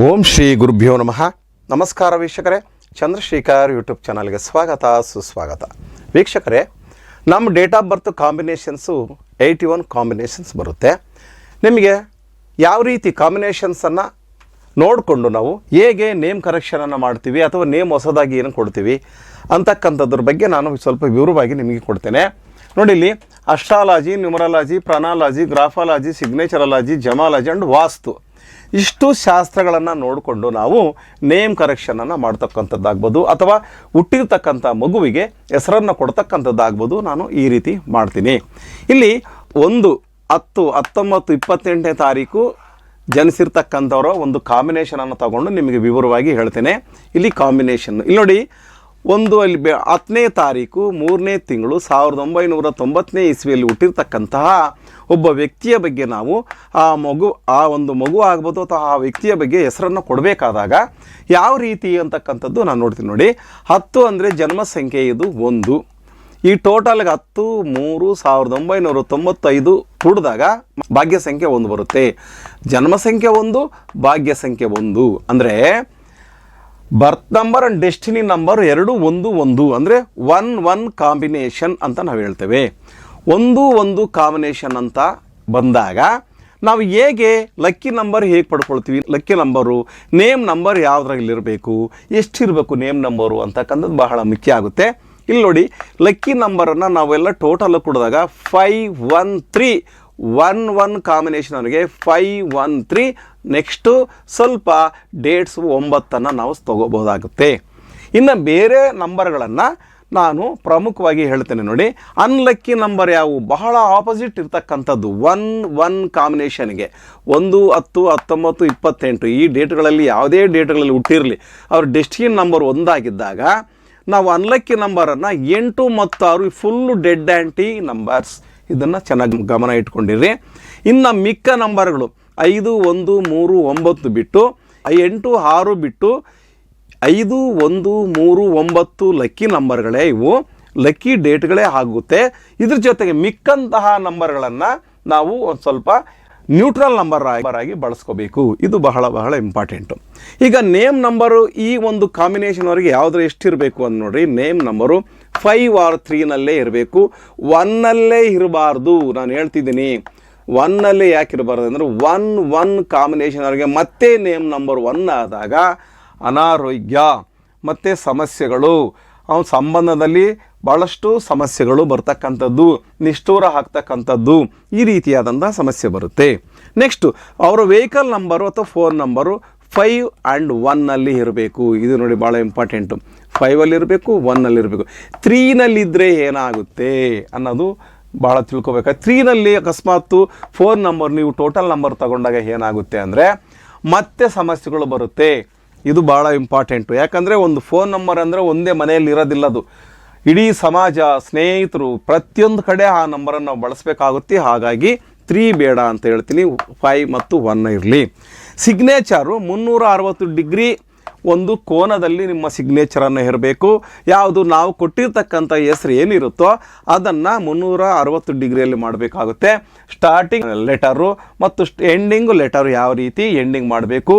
ಓಂ ಶ್ರೀ ಗುರುಭ್ಯೋ ನಮಃ. ನಮಸ್ಕಾರ ವೀಕ್ಷಕರೇ, ಚಂದ್ರಶೇಖರ್ ಯೂಟ್ಯೂಬ್ ಚಾನಲ್ಗೆ ಸ್ವಾಗತ ಸುಸ್ವಾಗತ. ವೀಕ್ಷಕರೇ, ನಮ್ಮ date of birth combinations 81 combinations ಬರುತ್ತೆ. ನಿಮಗೆ ಯಾವ ರೀತಿ ಕಾಂಬಿನೇಷನ್ಸನ್ನು ನೋಡಿಕೊಂಡು ನಾವು ಹೇಗೆ ನೇಮ್ ಕರೆಕ್ಷನನ್ನು ಮಾಡ್ತೀವಿ ಅಥವಾ ನೇಮ್ ಹೊಸದಾಗಿ ಏನು ಕೊಡ್ತೀವಿ ಅಂತಕ್ಕಂಥದ್ರ ಬಗ್ಗೆ ನಾನು ಸ್ವಲ್ಪ ವಿವರವಾಗಿ ನಿಮಗೆ ಕೊಡ್ತೇನೆ. ನೋಡಿ, ಇಲ್ಲಿ ಅಸ್ಟ್ರಾಲಜಿ, ನ್ಯೂಮರಾಲಜಿ, ಪ್ರಾನಾಲಜಿ, ಗ್ರಾಫಾಲಜಿ, ಸಿಗ್ನೇಚರಾಲಜಿ, ಜಮಾಲಜಿ ಆ್ಯಂಡ್ ವಾಸ್ತು ಇಷ್ಟು ಶಾಸ್ತ್ರಗಳನ್ನು ನೋಡಿಕೊಂಡು ನಾವು ನೇಮ್ ಕರೆಕ್ಷನನ್ನು ಮಾಡ್ತಕ್ಕಂಥದ್ದಾಗ್ಬೋದು ಅಥವಾ ಹುಟ್ಟಿರ್ತಕ್ಕಂಥ ಮಗುವಿಗೆ ಹೆಸರನ್ನು ಕೊಡ್ತಕ್ಕಂಥದ್ದಾಗ್ಬೋದು. ನಾನು ಈ ರೀತಿ ಮಾಡ್ತೀನಿ. ಇಲ್ಲಿ 1, 10, 19, 28ನೇ ತಾರೀಕು ಜನಿಸಿರ್ತಕ್ಕಂಥವರ ಒಂದು ಕಾಂಬಿನೇಷನನ್ನು ತಗೊಂಡು ನಿಮಗೆ ವಿವರವಾಗಿ ಹೇಳ್ತೇನೆ. ಇಲ್ಲಿ ಕಾಂಬಿನೇಷನ್ ಇಲ್ಲಿ ನೋಡಿ, ಅಲ್ಲಿ 10ನೇ ತಾರೀಕು 3ನೇ ತಿಂಗಳು 1990ನೇ ಇಸ್ವಿಯಲ್ಲಿ ಹುಟ್ಟಿರ್ತಕ್ಕಂತಹ ಒಬ್ಬ ವ್ಯಕ್ತಿಯ ಬಗ್ಗೆ ನಾವು ಆ ಒಂದು ಮಗು ಆಗ್ಬೋದು ಅಥವಾ ಆ ವ್ಯಕ್ತಿಯ ಬಗ್ಗೆ ಹೆಸರನ್ನು ಕೊಡಬೇಕಾದಾಗ ಯಾವ ರೀತಿ ಅಂತಕ್ಕಂಥದ್ದು ನಾನು ನೋಡ್ತೀನಿ. ನೋಡಿ, 10 ಅಂದರೆ ಜನ್ಮ ಸಂಖ್ಯೆ, ಇದು 1. ಈ ಟೋಟಲ್ಗೆ 10, 3, 1995 ಕೂಡಿದಾಗ ಭಾಗ್ಯ ಸಂಖ್ಯೆ 1 ಬರುತ್ತೆ. ಜನ್ಮ ಸಂಖ್ಯೆ 1, ಭಾಗ್ಯ ಸಂಖ್ಯೆ 1 ಅಂದರೆ ಬರ್ತ್ ನಂಬರ್ ಆ್ಯಂಡ್ ಡೆಸ್ಟಿನಿ ನಂಬರ್ 2, 1, 1 ಅಂದರೆ 1, 1 ಕಾಂಬಿನೇಷನ್ ಅಂತ ನಾವು ಹೇಳ್ತೇವೆ. 1, 1 ಕಾಂಬಿನೇಷನ್ ಅಂತ ಬಂದಾಗ ನಾವು ಹೇಗೆ ಲಕ್ಕಿ ನಂಬರ್ ಹೇಗೆ ಪಡ್ಕೊಳ್ತೀವಿ, ಲಕ್ಕಿ ನಂಬರು ನೇಮ್ ನಂಬರ್ ಯಾವುದ್ರಾಗಲಿರಬೇಕು, ಎಷ್ಟಿರಬೇಕು ನೇಮ್ ನಂಬರು ಅಂತಕ್ಕಂಥದ್ದು ಬಹಳ ಮುಖ್ಯ ಆಗುತ್ತೆ. ಇಲ್ಲಿ ನೋಡಿ, ಲಕ್ಕಿ ನಂಬರನ್ನು ನಾವೆಲ್ಲ ಟೋಟಲ್ ಕೊಡಿದಾಗ 513 1 ಕಾಂಬಿನೇಷನ್ ಅವರಿಗೆ 513. ನೆಕ್ಸ್ಟು ಸ್ವಲ್ಪ ಡೇಟ್ಸ್ 9 ನಾವು ತಗೋಬೋದಾಗುತ್ತೆ. ಇನ್ನು ಬೇರೆ ನಂಬರ್ಗಳನ್ನು ನಾನು ಪ್ರಮುಖವಾಗಿ ಹೇಳ್ತೇನೆ. ನೋಡಿ, ಅನ್ಲಕ್ಕಿ ನಂಬರ್ ಯಾವುವು, ಬಹಳ ಆಪೋಸಿಟ್ ಇರ್ತಕ್ಕಂಥದ್ದು 1 ಕಾಂಬಿನೇಷನ್ಗೆ 1, 10, 19, 28 ಈ ಡೇಟ್ಗಳಲ್ಲಿ ಯಾವುದೇ ಡೇಟ್ಗಳಲ್ಲಿ ಹುಟ್ಟಿರಲಿ ಅವ್ರ ಡೆಸ್ಟಿನಿ ನಂಬರ್ 1 ಆಗಿದ್ದಾಗ ನಾವು ಅನ್ಲಕ್ಕಿ ನಂಬರನ್ನು 8 ಮತ್ತು 6 ಫುಲ್ಲು ಡೆಡ್ ಆ್ಯಂಟಿ ನಂಬರ್ಸ್, ಇದನ್ನು ಚೆನ್ನಾಗಿ ಗಮನ ಇಟ್ಕೊಂಡಿರಿ. ಇನ್ನು ಮಿಕ್ಕ ನಂಬರ್ಗಳು 5, 1, 3, 9 ಬಿಟ್ಟು 8, 6 ಬಿಟ್ಟು 5, 1, 3, 9 ಲಕ್ಕಿ ನಂಬರ್ಗಳೇ, ಇವು ಲಕ್ಕಿ ಡೇಟ್ಗಳೇ ಆಗುತ್ತೆ. ಇದ್ರ ಜೊತೆಗೆ ಮಿಕ್ಕಂತಹ ನಂಬರ್ಗಳನ್ನು ನಾವು ಒಂದು ಸ್ವಲ್ಪ ನ್ಯೂಟ್ರಲ್ ನಂಬರ್ ಆಗಿ ಬಳಸ್ಕೋಬೇಕು. ಇದು ಬಹಳ ಇಂಪಾರ್ಟೆಂಟು. ಈಗ ನೇಮ್ ನಂಬರು ಈ ಒಂದು ಕಾಂಬಿನೇಷನ್ವರೆಗೆ ಯಾವುದ್ರ ಎಷ್ಟಿರಬೇಕು ಅಂತ ನೋಡ್ರಿ. ನೇಮ್ ನಂಬರು 5 or 3ನಲ್ಲೇ ಇರಬೇಕು, 1ನಲ್ಲೇ ಇರಬಾರ್ದು. ನಾನು ಹೇಳ್ತಿದ್ದೀನಿ 1ನಲ್ಲೇ ಯಾಕೆ ಇರಬಾರ್ದು ಅಂದರೆ 1 ಕಾಂಬಿನೇಷನ್ವರೆಗೆ ಮತ್ತೆ ನೇಮ್ ನಂಬರ್ 1 ಆದಾಗ ಅನಾರೋಗ್ಯ ಮತ್ತು ಸಮಸ್ಯೆಗಳು, ಅವನ ಸಂಬಂಧದಲ್ಲಿ ಭಾಳಷ್ಟು ಸಮಸ್ಯೆಗಳು ಬರ್ತಕ್ಕಂಥದ್ದು, ನಿಷ್ಠೂರ ಆಗ್ತಕ್ಕಂಥದ್ದು, ಈ ರೀತಿಯಾದಂಥ ಸಮಸ್ಯೆ ಬರುತ್ತೆ. ನೆಕ್ಸ್ಟು ಅವರ ವೆಹಿಕಲ್ ನಂಬರು ಅಥವಾ ಫೋನ್ ನಂಬರು 5 and 1ನಲ್ಲಿ ಇರಬೇಕು. ಇದು ನೋಡಿ ಭಾಳ ಇಂಪಾರ್ಟೆಂಟು. 5ಅಲ್ಲಿರಬೇಕು, 1ನಲ್ಲಿರಬೇಕು. 3ನಲ್ಲಿದ್ದರೆ ಏನಾಗುತ್ತೆ ಅನ್ನೋದು ಭಾಳ ತಿಳ್ಕೊಬೇಕು. 3ನಲ್ಲಿ ಅಕಸ್ಮಾತ್ ಫೋನ್ ನಂಬರ್ ನೀವು ಟೋಟಲ್ ನಂಬರ್ ತಗೊಂಡಾಗ ಏನಾಗುತ್ತೆ ಅಂದರೆ ಮತ್ತೆ ಸಮಸ್ಯೆಗಳು ಬರುತ್ತೆ. ಇದು ಭಾಳ ಇಂಪಾರ್ಟೆಂಟು. ಯಾಕಂದರೆ ಒಂದು ಫೋನ್ ನಂಬರ್ ಅಂದರೆ ಒಂದೇ ಮನೆಯಲ್ಲಿ ಇರೋದಿಲ್ಲ, ಅದು ಇಡೀ ಸಮಾಜ, ಸ್ನೇಹಿತರು ಪ್ರತಿಯೊಂದು ಕಡೆ ಆ ನಂಬರನ್ನು ನಾವು ಬಳಸಬೇಕಾಗುತ್ತೆ. ಹಾಗಾಗಿ 3 ಬೇಡ ಅಂತ ಹೇಳ್ತೀನಿ, 5 ಮತ್ತು 1 ಇರಲಿ. ಸಿಗ್ನೇಚರು 360 ಡಿಗ್ರಿ ಒಂದು ಕೋನದಲ್ಲಿ ನಿಮ್ಮ ಸಿಗ್ನೇಚರನ್ನು ಇರಬೇಕು. ಯಾವುದು ನಾವು ಕೊಟ್ಟಿರ್ತಕ್ಕಂಥ ಹೆಸರು ಏನಿರುತ್ತೋ ಅದನ್ನು 360 ಡಿಗ್ರಿಯಲ್ಲಿ ಮಾಡಬೇಕಾಗುತ್ತೆ. ಸ್ಟಾರ್ಟಿಂಗ್ ಲೆಟರು ಮತ್ತು ಎಂಡಿಂಗು ಲೆಟರು ಯಾವ ರೀತಿ ಎಂಡಿಂಗ್ ಮಾಡಬೇಕು,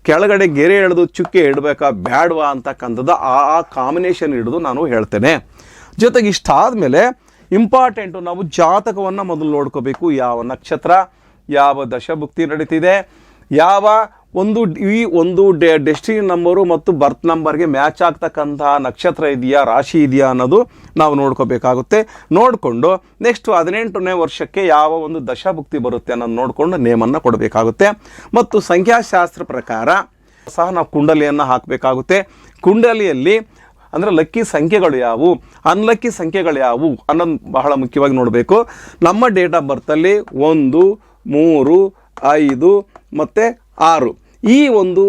ಕೆಳಗಡೆ ಗೆರೆ ಎಳೆದು ಚುಕ್ಕೆ ಇಡಬೇಕಾ ಬ್ಯಾಡ್ವಾ ಅಂತಕ್ಕಂಥದ್ದು ಆ ಕಾಂಬಿನೇಷನ್ ಹಿಡಿದು ನಾನು ಹೇಳ್ತೇನೆ. ಜೊತೆಗೆ ಇಷ್ಟಾದಮೇಲೆ ಇಂಪಾರ್ಟೆಂಟು, ನಾವು ಜಾತಕವನ್ನು ಮೊದಲು ನೋಡ್ಕೋಬೇಕು. ಯಾವ ನಕ್ಷತ್ರ, ಯಾವ ದಶಭುಕ್ತಿ ನಡೀತಿದೆ, ಯಾವ ಈ ಒಂದು ಡೆಸ್ಟಿನಿ ನಂಬರು ಮತ್ತು ಬರ್ತ್ ನಂಬರ್ಗೆ ಮ್ಯಾಚ್ ಆಗ್ತಕ್ಕಂತಹ ನಕ್ಷತ್ರ ಇದೆಯಾ, ರಾಶಿ ಇದೆಯಾ ಅನ್ನೋದು ನಾವು ನೋಡ್ಕೋಬೇಕಾಗುತ್ತೆ. ನೋಡಿಕೊಂಡು ನೆಕ್ಸ್ಟು 18ನೇ ವರ್ಷಕ್ಕೆ ಯಾವ ಒಂದು ದಶಭುಕ್ತಿ ಬರುತ್ತೆ ಅನ್ನೋದು ನೋಡಿಕೊಂಡು ನೇಮನ್ನು ಕೊಡಬೇಕಾಗುತ್ತೆ. ಮತ್ತು ಸಂಖ್ಯಾಶಾಸ್ತ್ರ ಪ್ರಕಾರ ಸಹ ನಾವು ಕುಂಡಲಿಯನ್ನು ಹಾಕಬೇಕಾಗುತ್ತೆ. ಕುಂಡಲಿಯಲ್ಲಿ ಅಂದರೆ ಲಕ್ಕಿ ಸಂಖ್ಯೆಗಳು ಯಾವುವು, ಅನ್ಲಕ್ಕಿ ಸಂಖ್ಯೆಗಳು ಯಾವುವು ಅನ್ನೋದು ಬಹಳ ಮುಖ್ಯವಾಗಿ ನೋಡಬೇಕು. ನಮ್ಮ ಡೇಟ್ ಆಫ್ ಬರ್ತಲ್ಲಿ 1, 3, 5 ಮತ್ತು 6 ಈ ಒಂದು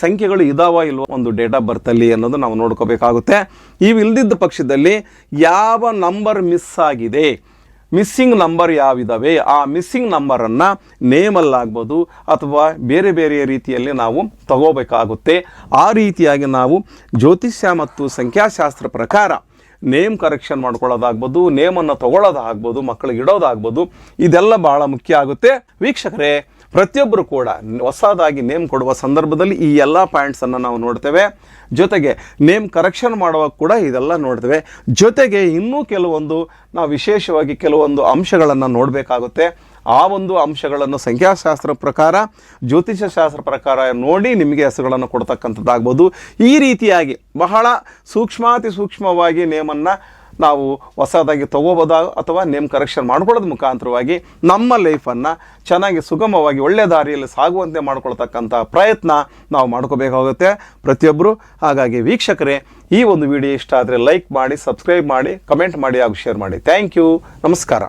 ಸಂಖ್ಯೆಗಳು ಇದಾವ ಇಲ್ವೋ ಒಂದು ಡೇಟ್ ಆಫ್ ಬರ್ತಲ್ಲಿ ಅನ್ನೋದು ನಾವು ನೋಡ್ಕೋಬೇಕಾಗುತ್ತೆ. ಇವು ಇಲ್ದಿದ್ದ ಪಕ್ಷದಲ್ಲಿ ಯಾವ ನಂಬರ್ ಮಿಸ್ ಆಗಿದೆ, ಮಿಸ್ಸಿಂಗ್ ನಂಬರ್ ಯಾವಿದ್ದಾವೆ, ಆ ಮಿಸ್ಸಿಂಗ್ ನಂಬರನ್ನು ನೇಮಲ್ಲಾಗ್ಬೋದು ಅಥವಾ ಬೇರೆ ಬೇರೆ ರೀತಿಯಲ್ಲಿ ನಾವು ತಗೋಬೇಕಾಗುತ್ತೆ. ಆ ರೀತಿಯಾಗಿ ನಾವು ಜ್ಯೋತಿಷ್ಯ ಮತ್ತು ಸಂಖ್ಯಾಶಾಸ್ತ್ರ ಪ್ರಕಾರ ನೇಮ್ ಕರೆಕ್ಷನ್ ಮಾಡ್ಕೊಳ್ಳೋದಾಗ್ಬೋದು, ನೇಮನ್ನು ತಗೊಳ್ಳೋದಾಗ್ಬೋದು, ಮಕ್ಕಳಿಗೆ ಇಡೋದಾಗ್ಬೋದು, ಇದೆಲ್ಲ ಭಾಳ ಮುಖ್ಯ ಆಗುತ್ತೆ. ವೀಕ್ಷಕರೇ, ಪ್ರತಿಯೊಬ್ಬರು ಕೂಡ ಹೊಸದಾಗಿ ನೇಮ್ ಕೊಡುವ ಸಂದರ್ಭದಲ್ಲಿ ಈ ಎಲ್ಲ ಪಾಯಿಂಟ್ಸನ್ನು ನಾವು ನೋಡ್ತೇವೆ. ಜೊತೆಗೆ ನೇಮ್ ಕರೆಕ್ಷನ್ ಮಾಡುವಾಗ ಕೂಡ ಇದೆಲ್ಲ ನೋಡ್ತೇವೆ. ಜೊತೆಗೆ ಇನ್ನೂ ಕೆಲವೊಂದು ನಾವು ವಿಶೇಷವಾಗಿ ಕೆಲವೊಂದು ಅಂಶಗಳನ್ನು ನೋಡಬೇಕಾಗುತ್ತೆ. ಆ ಒಂದು ಅಂಶಗಳನ್ನು ಸಂಖ್ಯಾಶಾಸ್ತ್ರ ಪ್ರಕಾರ, ಜ್ಯೋತಿಷ್ಯ ಶಾಸ್ತ್ರ ಪ್ರಕಾರ ನೋಡಿ ನಿಮಗೆ ಹೆಸರುಗಳನ್ನು ಕೊಡ್ತಕ್ಕಂಥದ್ದಾಗ್ಬೋದು. ಈ ರೀತಿಯಾಗಿ ಬಹಳ ಸೂಕ್ಷ್ಮಾತಿ ಸೂಕ್ಷ್ಮವಾಗಿ ನೇಮನ್ನು ನಾವು ಹೊಸದಾಗಿ ತಗೋಬೋದ ಅಥವಾ ನೇಮ್ ಕರೆಕ್ಷನ್ ಮಾಡ್ಕೊಳ್ಳೋದ್ರ ಮುಖಾಂತರವಾಗಿ ನಮ್ಮ ಲೈಫನ್ನು ಚೆನ್ನಾಗಿ ಸುಗಮವಾಗಿ ಒಳ್ಳೆಯ ದಾರಿಯಲ್ಲಿ ಸಾಗುವಂತೆ ಮಾಡ್ಕೊಳ್ತಕ್ಕಂಥ ಪ್ರಯತ್ನ ನಾವು ಮಾಡ್ಕೋಬೇಕಾಗುತ್ತೆ ಪ್ರತಿಯೊಬ್ಬರು. ಹಾಗಾಗಿ ವೀಕ್ಷಕರೇ, ಈ ಒಂದು ವಿಡಿಯೋ ಇಷ್ಟ ಆದರೆ ಲೈಕ್ ಮಾಡಿ, ಸಬ್ಸ್ಕ್ರೈಬ್ ಮಾಡಿ, ಕಮೆಂಟ್ ಮಾಡಿ ಹಾಗೂ ಶೇರ್ ಮಾಡಿ. Thank you. ನಮಸ್ಕಾರ.